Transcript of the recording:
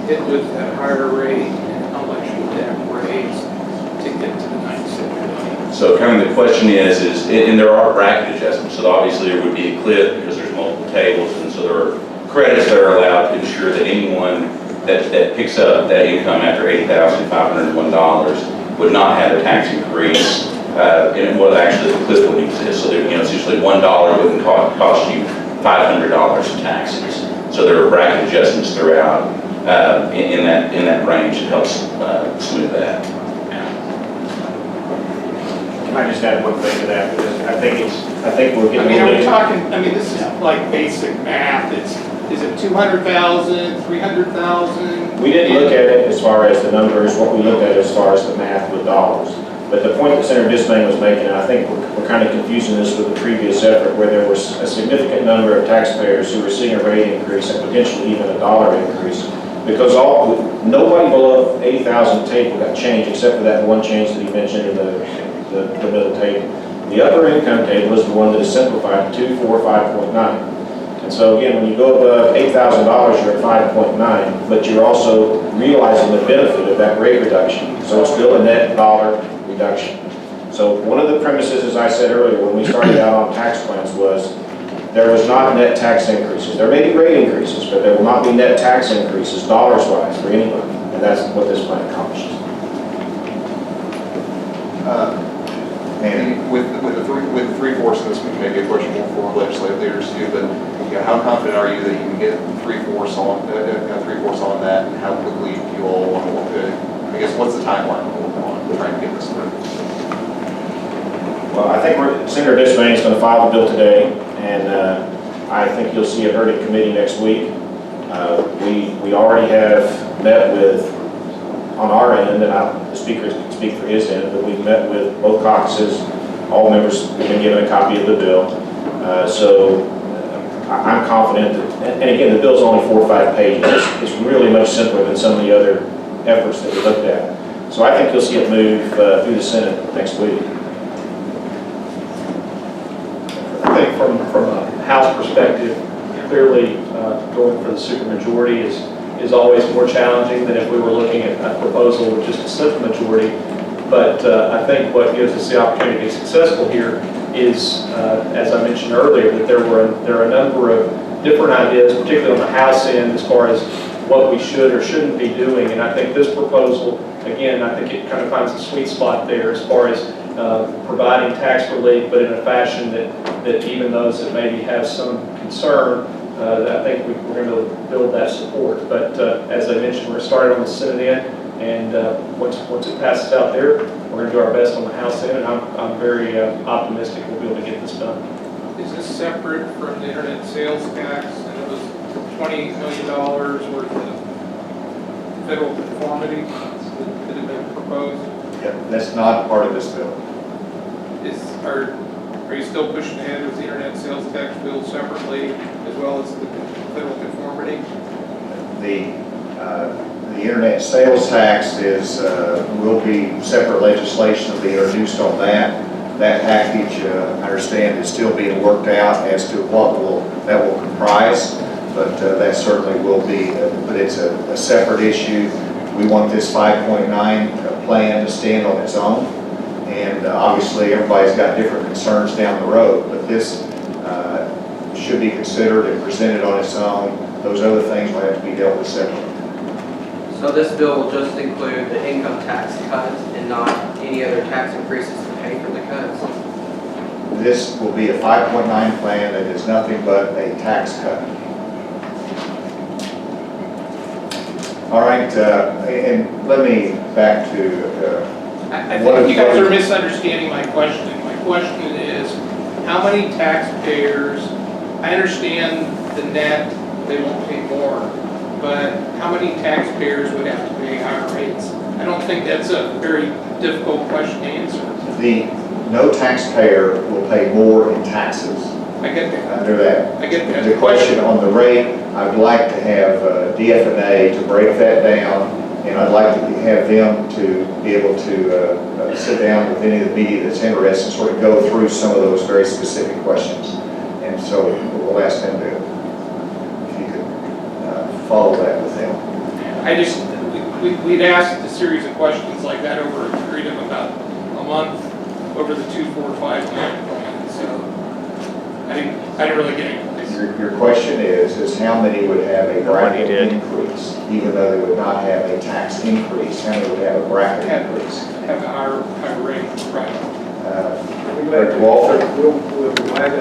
it with that higher rate, and how much would that raise to get to the 97 million? So kind of the question is, and there are bracket adjustments, so obviously there would be a cliff because there's multiple tables, and so there are credits that are allowed to ensure that anyone that picks up that income after $80,501 would not have a tax increase, and well, actually the cliff wouldn't exist, so there, it's usually $1 wouldn't cost you $500 in taxes. So there are bracket adjustments throughout in that range that helps smooth that. Can I just add one thing to that? Because I think we're getting. Are we talking? This is like basic math. Is it 200,000, 300,000? We didn't look at it as far as the numbers. What we looked at as far as the math with dollars. But the point that Senator Dismayne was making, and I think we're kind of confusing this with the previous effort, where there was a significant number of taxpayers who were seeing a rate increase and potentially even a dollar increase, because nobody below 80,000 table got changed except for that one change that he mentioned in the middle table. The upper income table is the one that is simplified to 2, 4, 5.9. And so again, when you go above $8,000, you're at 5.9, but you're also realizing the benefit of that rate reduction. So it's still a net dollar reduction. So one of the premises, as I said earlier, when we started out on tax plans was there was not net tax increases. There may be rate increases, but there will not be net tax increases dollars-wise for anybody. And that's what this plan accomplishes. And with three-fourths of this, maybe a question more for legislative leaders too, but how confident are you that you can get three-fourths on that, and how quickly do you all want to work it? I guess what's the timeline on trying to get this through? Well, I think Senator Dismayne is going to file the bill today, and I think you'll see it heard in committee next week. We already have met with, on our end, and the speaker can speak for his end, but we've met with both caucuses. All members have been given a copy of the bill. So I'm confident that, and again, the bill's only 4 or 5 pages. It's really much simpler than some of the other efforts that we looked at. So I think you'll see it move through the Senate next week. I think from a House perspective, clearly going for the supermajority is always more challenging than if we were looking at a proposal with just a simple majority. But I think what gives us the opportunity to be successful here is, as I mentioned earlier, that there are a number of different ideas, particularly on the House end, as far as what we should or shouldn't be doing. And I think this proposal, again, I think it kind of finds a sweet spot there as far as providing tax relief, but in a fashion that even those that maybe have some concern, I think we're going to build that support. But as I mentioned, we're started on the Senate end, and once it passes out there, we're going to do our best on the House end, and I'm very optimistic we'll be able to get this done. Is this separate from the internet sales tax? And it was $20 million worth of federal conformity that had been proposed. Yeah, that's not part of this bill. Are you still pushing ahead with the internet sales tax bill separately, as well as the federal conformity? The internet sales tax will be separate legislation that will be introduced on that. That package, I understand, is still being worked out as to what that will comprise, but that certainly will be, but it's a separate issue. We want this 5.9 plan to stand on its own, and obviously everybody's got different concerns down the road, but this should be considered and presented on its own. Those other things will have to be dealt with separately. So this bill will just include the income tax cuts and not any other tax increases to pay for the cuts? This will be a 5.9 plan that is nothing but a tax cut. All right, and let me back to... I think you guys are misunderstanding my question. My question is, how many taxpayers, I understand the net, they won't pay more, but how many taxpayers would have to pay higher rates? I don't think that's a very difficult question to answer. No taxpayer will pay more in taxes. I get that. Under that. I get that. The question on the rate, I'd like to have DF&A to break that down, and I'd like to have them to be able to sit down with any of the media that's interested and sort of go through some of those very specific questions. And so we'll ask them to, if you could follow that with them. I I just, we'd asked a series of questions like that over a period of about a month over the 2, 4, 5 line plan, so I didn't really get any place. Your question is how many would have a bracket increase, even though they would not have a tax increase? How many would have a bracket increase? Have a higher rate, right? Director Walter? We'll have